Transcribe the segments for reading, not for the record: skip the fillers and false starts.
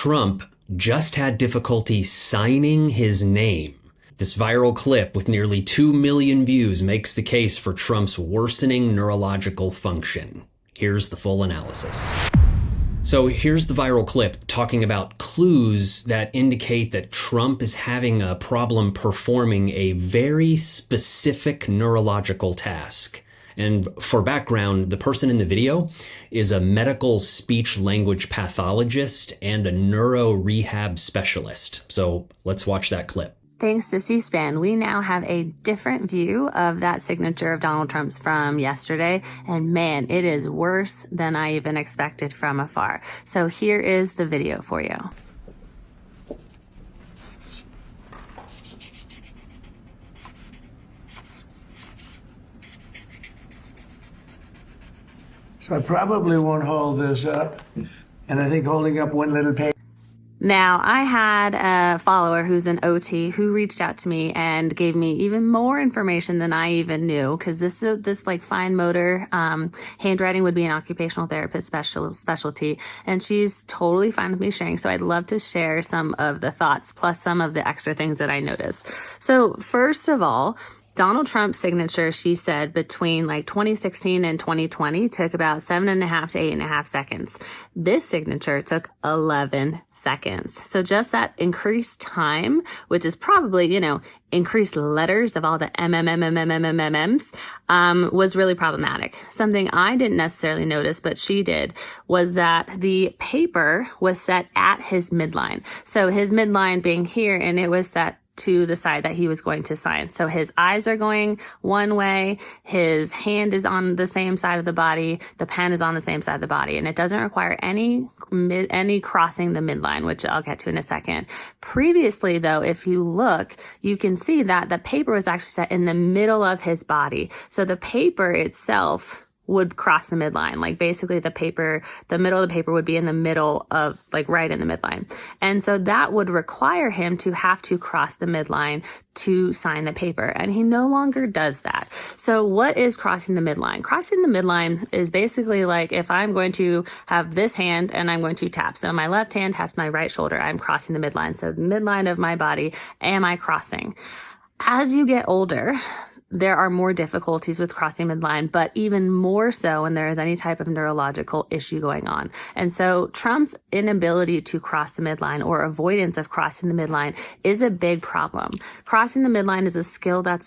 Trump just had difficulty signing his name. This viral clip with nearly 2 million views makes the case for Trump's worsening neurological function. Here's the full analysis. So here's the viral clip talking about clues that indicate that Trump is having a problem performing a very specific neurological task. And for background, the person in the video is a medical speech language pathologist and a neuro rehab specialist. So let's watch that clip. Thanks to C-SPAN, we now have a different view of that signature of Donald Trump's from yesterday. And man, it is worse than I even expected from afar. So here is the video for you. So I probably won't hold this up. And I think holding up one little page. Now, I had a follower who's an OT who reached out to me and gave me even more information than I even knew, because this like fine motor handwriting would be an occupational therapist specialty, and she's totally fine with me sharing. So I'd love to share some of the thoughts plus some of the extra things that I noticed. So first of all, Donald Trump's signature, she said, between like 2016 and 2020 took about 7.5 to 8.5 seconds. This signature took 11 seconds. So just that increased time, which is probably, increased letters of all the MMMMMMMMs, was really problematic. Something I didn't necessarily notice, but she did, was that the paper was set at his midline. So his midline being here, and it was set to the side that he was going to sign. So his eyes are going one way, his hand is on the same side of the body, the pen is on the same side of the body, and it doesn't require any crossing the midline, which I'll get to in a second. Previously, though, if you look, you can see that the paper was actually set in the middle of his body. So the paper itself would cross the midline. Like basically the middle of the paper would be in the middle of, like right in the midline. And so that would require him to have to cross the midline to sign the paper. And he no longer does that. So what is crossing the midline? Crossing the midline is basically like if I'm going to have this hand and I'm going to tap. So my left hand taps my right shoulder, I'm crossing the midline. So the midline of my body, am I crossing? As you get older, there are more difficulties with crossing midline, but even more so when there is any type of neurological issue going on. And so Trump's inability to cross the midline or avoidance of crossing the midline is a big problem. Crossing the midline is a skill that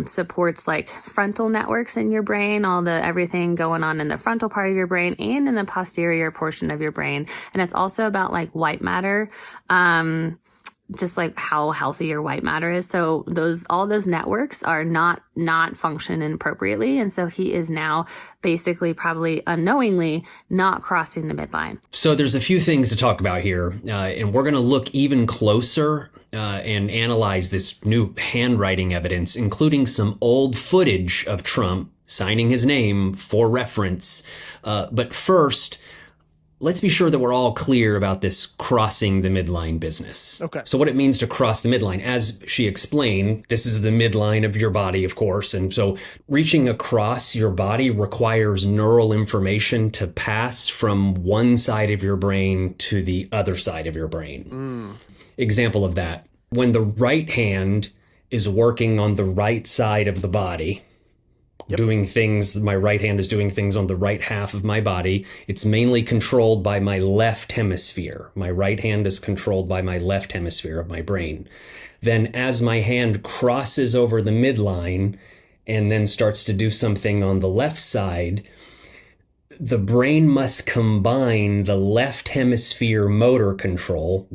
supports like frontal networks in your brain, everything going on in the frontal part of your brain and in the posterior portion of your brain. And it's also about like white matter, just like how healthy your white matter is. So all those networks are not functioning appropriately. And so he is now basically probably unknowingly not crossing the midline. So there's a few things to talk about here. And we're going to look even closer and analyze this new handwriting evidence, including some old footage of Trump signing his name for reference. But first, let's be sure that we're all clear about this crossing the midline business. Okay. So what it means to cross the midline, as she explained, this is the midline of your body, of course. And so reaching across your body requires neural information to pass from one side of your brain to the other side of your brain. Example of that, when the right hand is working on the right side of the body, doing things, my right hand is doing things on the right half of my body. It's mainly controlled by my left hemisphere. My right hand is controlled by my left hemisphere of my brain. Then as my hand crosses over the midline and then starts to do something on the left side, the brain must combine the left hemisphere motor control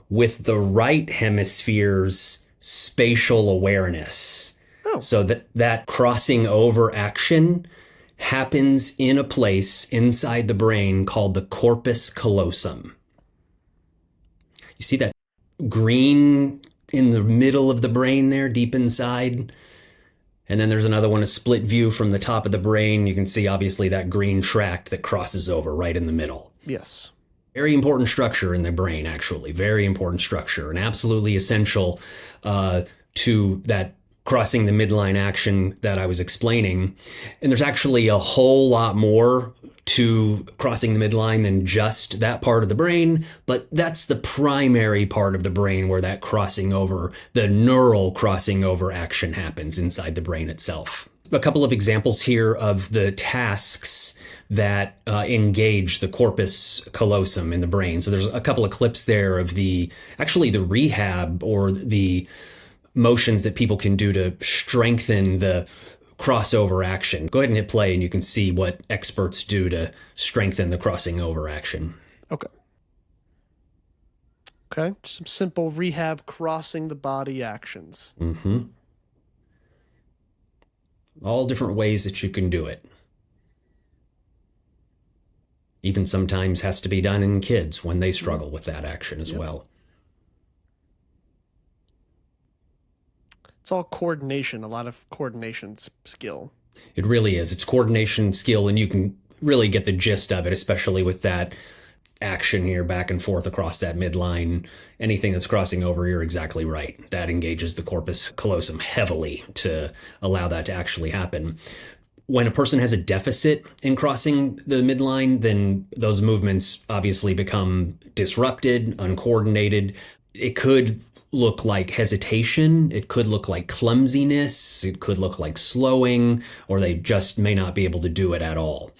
with the right hemisphere's spatial awareness. So that crossing over action happens in a place inside the brain called the corpus callosum. You see that green in the middle of the brain there, deep inside? And then there's another one, a split view from the top of the brain. You can see obviously that green tract that crosses over right in the middle. Yes. Very important structure in the brain, actually. Very important structure and absolutely essential to that crossing the midline action that I was explaining. And there's actually a whole lot more to crossing the midline than just that part of the brain, but that's the primary part of the brain where that crossing over, the neural crossing over action happens inside the brain itself. A couple of examples here of the tasks that engage the corpus callosum in the brain. So there's a couple of clips there of the rehab or the motions that people can do to strengthen the crossover action. Go ahead and hit play and you can see what experts do to strengthen the crossing over action. Okay. Just some simple rehab crossing the body actions. Mm-hmm. All different ways that you can do it. Even sometimes has to be done in kids when they struggle with that action as well. It's all coordination, a lot of coordination skill. It really is. It's coordination skill, and you can really get the gist of it, especially with that action here back and forth across that midline. Anything that's crossing over, you're exactly right. That engages the corpus callosum heavily to allow that to actually happen. When a person has a deficit in crossing the midline, then those movements obviously become disrupted, uncoordinated. It could look like hesitation. It could look like clumsiness. It could look like slowing, or they just may not be able to do it at all.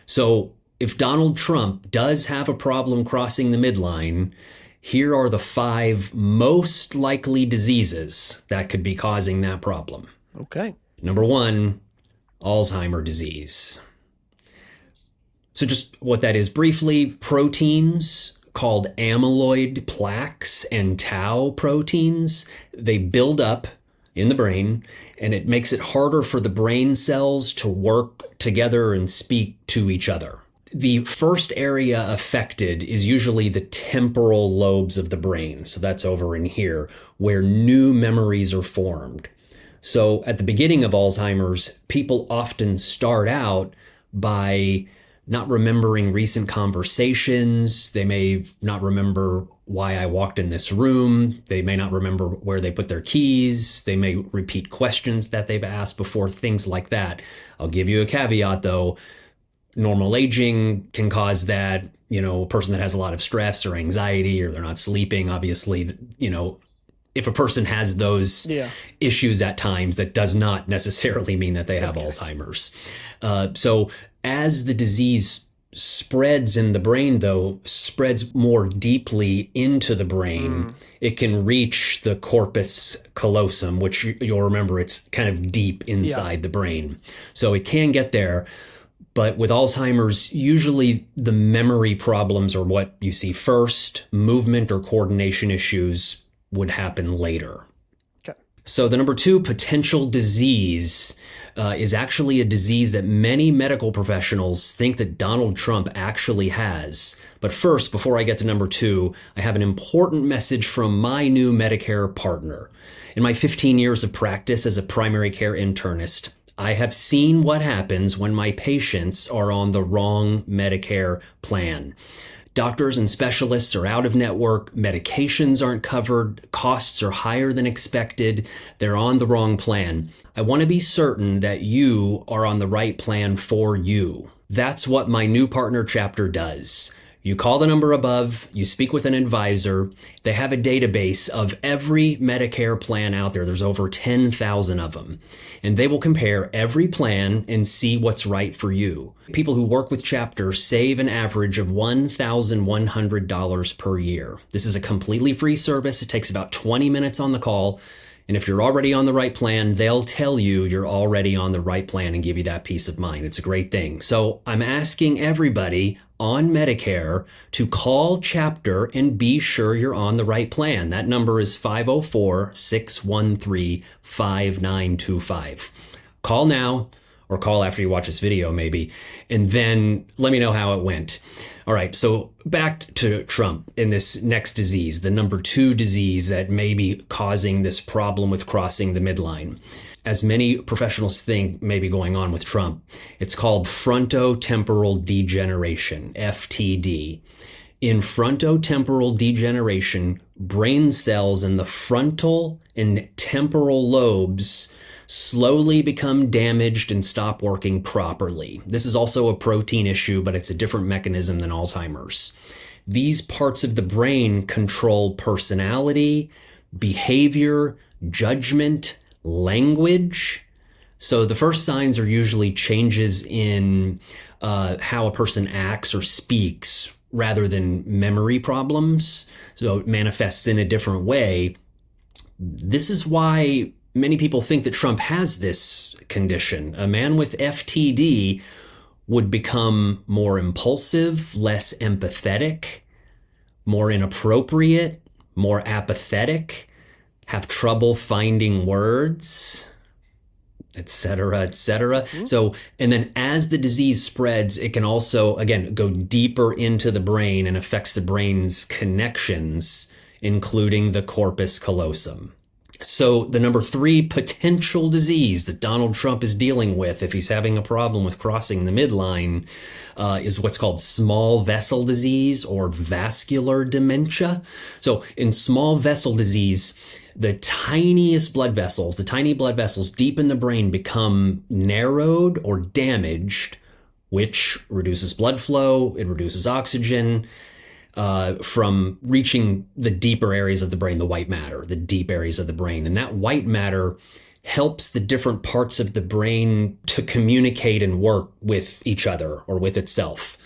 So if Donald Trump does have a problem crossing the midline, here are the 5 most likely diseases that could be causing that problem. Okay. Number 1, Alzheimer's disease. So just what that is briefly, proteins called amyloid plaques and tau proteins, they build up in the brain, and it makes it harder for the brain cells to work together and speak to each other. The first area affected is usually the temporal lobes of the brain. So that's over in here, where new memories are formed. So at the beginning of Alzheimer's, people often start out by not remembering recent conversations. They may not remember why I walked in this room. They may not remember where they put their keys. They may repeat questions that they've asked before, things like that. I'll give you a caveat though. Normal aging can cause that, a person that has a lot of stress or anxiety or they're not sleeping, obviously, if a person has those issues at times, that does not necessarily mean that they have Alzheimer's. So as the disease spreads in the brain, though, spreads more deeply into the brain, it can reach the corpus callosum, which you'll remember it's kind of deep inside the brain. So it can get there. But with Alzheimer's, usually the memory problems are what you see first. Movement or coordination issues would happen later. Okay. So the number 2 potential disease is actually a disease that many medical professionals think that Donald Trump actually has. But first, before I get to number 2, I have an important message from my new Medicare partner. In my 15 years of practice as a primary care internist, I have seen what happens when my patients are on the wrong Medicare plan. Doctors and specialists are out of network, medications aren't covered, costs are higher than expected, they're on the wrong plan. I want to be certain that you are on the right plan for you. That's what my new partner chapter does. You call the number above, you speak with an advisor. They have a database of every Medicare plan out there. There's over 10,000 of them. And they will compare every plan and see what's right for you. People who work with Chapter save an average of $1,100 per year. This is a completely free service. It takes about 20 minutes on the call. And if you're already on the right plan, they'll tell you you're already on the right plan and give you that peace of mind. It's a great thing. So I'm asking everybody on Medicare to call Chapter and be sure you're on the right plan. That number is 504-613-5925. Call now, or call after you watch this video maybe, and then let me know how it went. All right, so back to Trump in this next disease, the number 2 disease that may be causing this problem with crossing the midline. As many professionals think may be going on with Trump, it's called frontotemporal degeneration, FTD. In frontotemporal degeneration, brain cells in the frontal and temporal lobes, slowly become damaged and stop working properly. This is also a protein issue, but it's a different mechanism than Alzheimer's. These parts of the brain control personality, behavior, judgment, language. So the first signs are usually changes in how a person acts or speaks rather than memory problems. So it manifests in a different way. This is why many people think that Trump has this condition. A man with FTD would become more impulsive, less empathetic, more inappropriate, more apathetic, have trouble finding words, etc., etc. So, and then as the disease spreads, it can also, again, go deeper into the brain and affects the brain's connections, including the corpus callosum. So the number 3 potential disease that Donald Trump is dealing with if he's having a problem with crossing the midline is what's called small vessel disease or vascular dementia. So in small vessel disease, the tiniest blood vessels, the tiny blood vessels deep in the brain become narrowed or damaged, which reduces blood flow, it reduces oxygen, from reaching the deeper areas of the brain, the white matter, the deep areas of the brain. And that white matter helps the different parts of the brain to communicate and work with each other or with itself.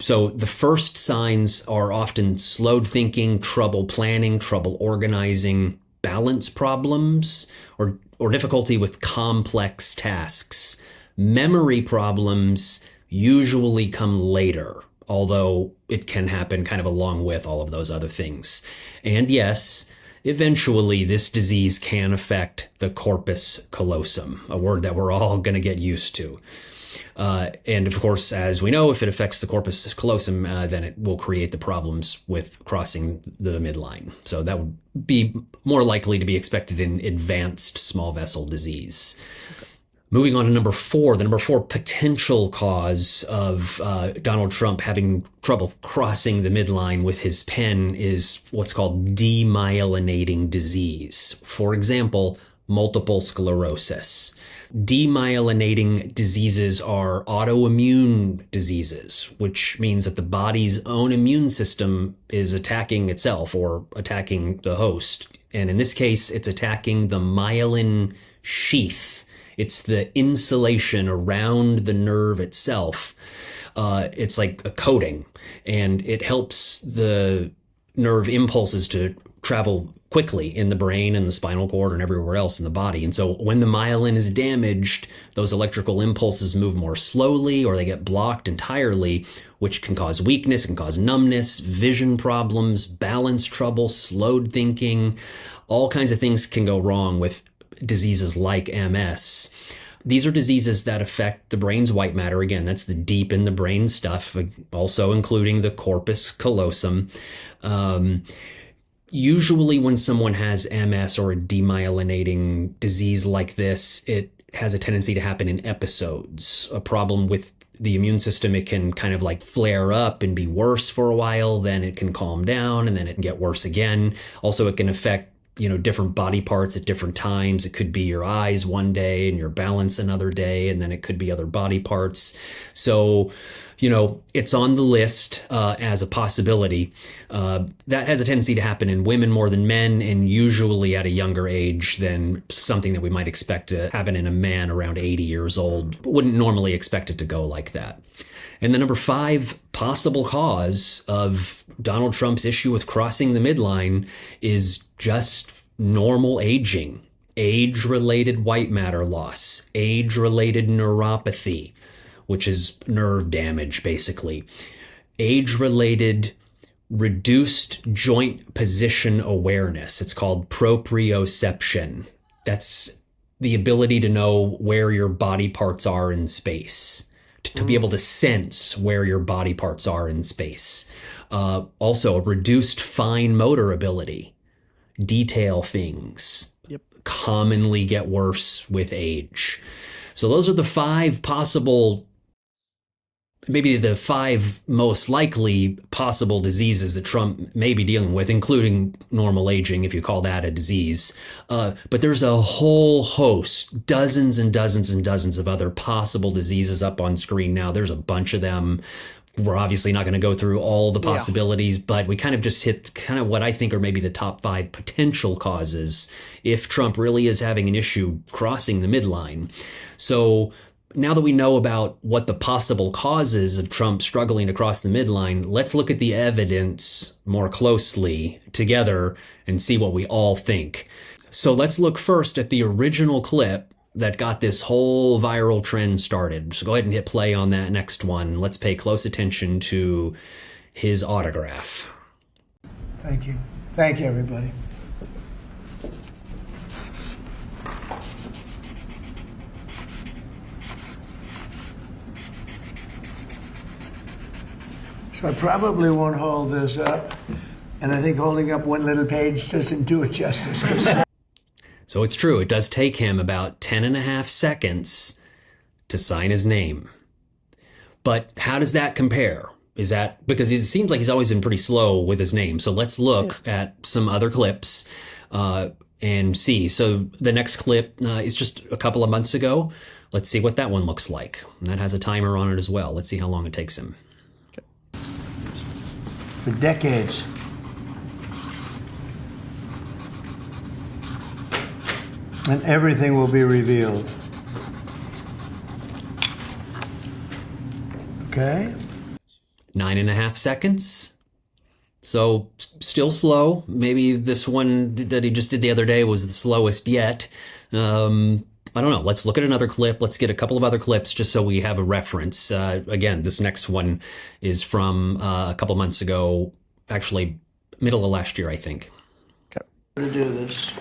So the first signs are often slowed thinking, trouble planning, trouble organizing, balance problems, or difficulty with complex tasks. Memory problems usually come later, although it can happen kind of along with all of those other things. And yes, eventually this disease can affect the corpus callosum, a word that we're all going to get used to. And of course, as we know, if it affects the corpus callosum, then it will create the problems with crossing the midline. So that would be more likely to be expected in advanced small vessel disease. Moving on to number 4, the number 4 potential cause of Donald Trump having trouble crossing the midline with his pen is what's called demyelinating disease. For example, multiple sclerosis. Demyelinating diseases are autoimmune diseases, which means that the body's own immune system is attacking itself or attacking the host. And in this case, it's attacking the myelin sheath. It's the insulation around the nerve itself. It's like a coating, and it helps the nerve impulses to travel quickly in the brain and the spinal cord and everywhere else in the body. And so when the myelin is damaged, those electrical impulses move more slowly or they get blocked entirely, which can cause weakness, can cause numbness, vision problems, balance trouble, slowed thinking. All kinds of things can go wrong with diseases like MS. These are diseases that affect the brain's white matter. Again, that's the deep in the brain stuff, also including the corpus callosum. Usually when someone has MS or a demyelinating disease like this, it has a tendency to happen in episodes. A problem with the immune system, it can kind of like flare up and be worse for a while, then it can calm down, and then it can get worse again. Also, it can affect different body parts at different times. It could be your eyes one day and your balance another day, and then it could be other body parts. So, it's on the list as a possibility. That has a tendency to happen in women more than men, and usually at a younger age than something that we might expect to happen in a man around 80 years old. Wouldn't normally expect it to go like that. And the number 5 possible cause of Donald Trump's issue with crossing the midline is just normal aging, age-related white matter loss, age-related neuropathy, which is nerve damage, basically, age-related reduced joint position awareness. It's called proprioception. That's the ability to know where your body parts are in space, to be able to sense where your body parts are in space. Also, a reduced fine motor ability, detail things, commonly get worse with age. So those are the 5 possible maybe the 5 most likely possible diseases that Trump may be dealing with, including normal aging, if you call that a disease. But there's a whole host, dozens and dozens and dozens of other possible diseases up on screen now. There's a bunch of them. We're obviously not going to go through all the possibilities, but we kind of just hit kind of what I think are maybe the top 5 potential causes if Trump really is having an issue crossing the midline. So now that we know about what the possible causes of Trump struggling to cross the midline, let's look at the evidence more closely together and see what we all think. So let's look first at the original clip that got this whole viral trend started. So go ahead and hit play on that next one. Let's pay close attention to his autograph. Thank you. Thank you, everybody. So I probably won't hold this up, and I think holding up one little page doesn't do it justice. So it's true, it does take him about 10.5 seconds to sign his name. But how does that compare? Is that because it seems like he's always been pretty slow with his name? So let's look at some other clips and see. So the next clip is just a couple of months ago. Let's see what that one looks like. And that has a timer on it as well. Let's see how long it takes him. For decades. And everything will be revealed. Okay? 9.5 seconds. So still slow. Maybe this one that he just did the other day was the slowest yet. I don't know. Let's look at another clip. Let's get a couple of other clips just so we have a reference. Again, this next one is from a couple months ago, actually middle of last year, I think. Okay. To do this.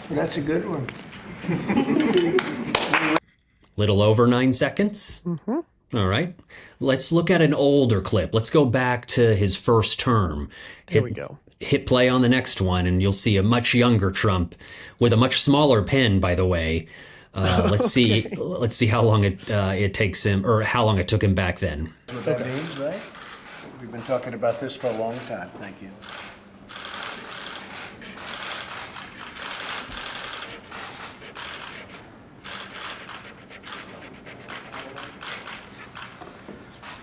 That's a good one. Little over 9 seconds. Mm-hmm. All right. Let's look at an older clip. Let's go back to his first term. Here we go. Hit play on the next one, and you'll see a much younger Trump with a much smaller pen, by the way. Let's see. Let's see how long it takes him, or how long it took him back then. That's what that means, right? We've been talking about this for a long time. Thank you.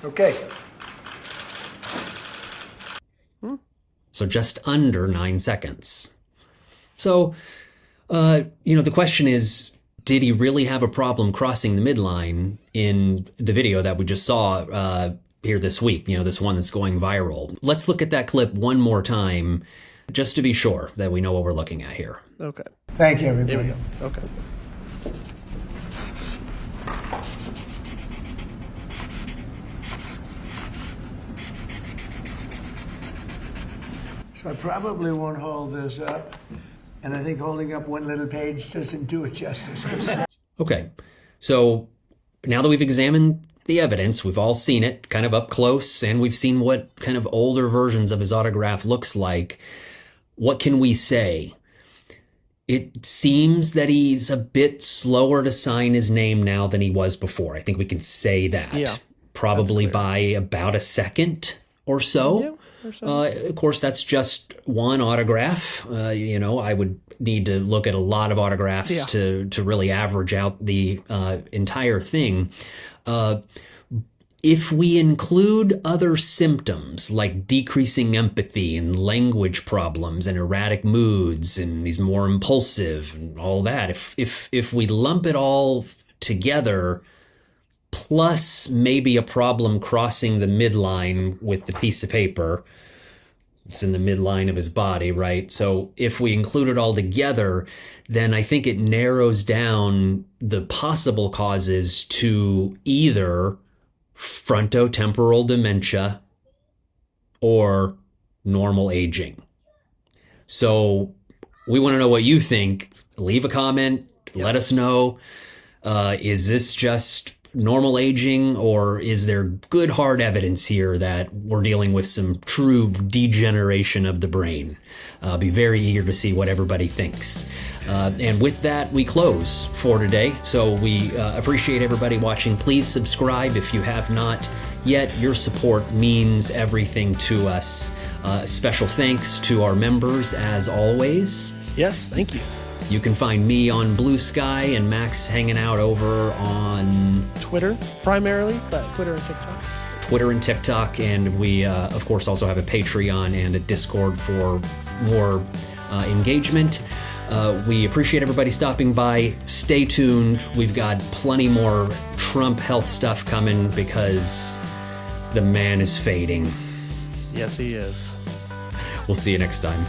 Okay. So just under 9 seconds. So, the question is, did he really have a problem crossing the midline in the video that we just saw here this week? This one that's going viral. Let's look at that clip one more time, just to be sure that we know what we're looking at here. Okay. Thank you, everybody. Here we go. Okay. So I probably won't hold this up, and I think holding up one little page doesn't do it justice. Okay, so now that we've examined the evidence, we've all seen it kind of up close, and we've seen what kind of older versions of his autograph looks like. What can we say? It seems that he's a bit slower to sign his name now than he was before. I think we can say that. Yeah, probably by about a second or so. Yeah. Of course, that's just one autograph. I would need to look at a lot of autographs to really average out the entire thing. If we include other symptoms like decreasing empathy and language problems and erratic moods, and he's more impulsive and all that, if we lump it all together, plus maybe a problem crossing the midline with the piece of paper. It's in the midline of his body, right? So if we include it all together, then I think it narrows down the possible causes to either frontotemporal dementia or normal aging. So we want to know what you think. Leave a comment. Yes. Let us know. Is this just normal aging, or is there good hard evidence here that we're dealing with some true degeneration of the brain? I'll be very eager to see what everybody thinks. And with that, we close for today. So we appreciate everybody watching. Please subscribe if you have not yet. Your support means everything to us. Special thanks to our members, as always. Yes, thank you. You can find me on Blue Sky and Max hanging out over on Twitter, primarily, but Twitter and TikTok. Twitter and TikTok. And we, of course, also have a Patreon and a Discord for more engagement. We appreciate everybody stopping by. Stay tuned. We've got plenty more Trump health stuff coming because the man is fading. Yes, he is. We'll see you next time.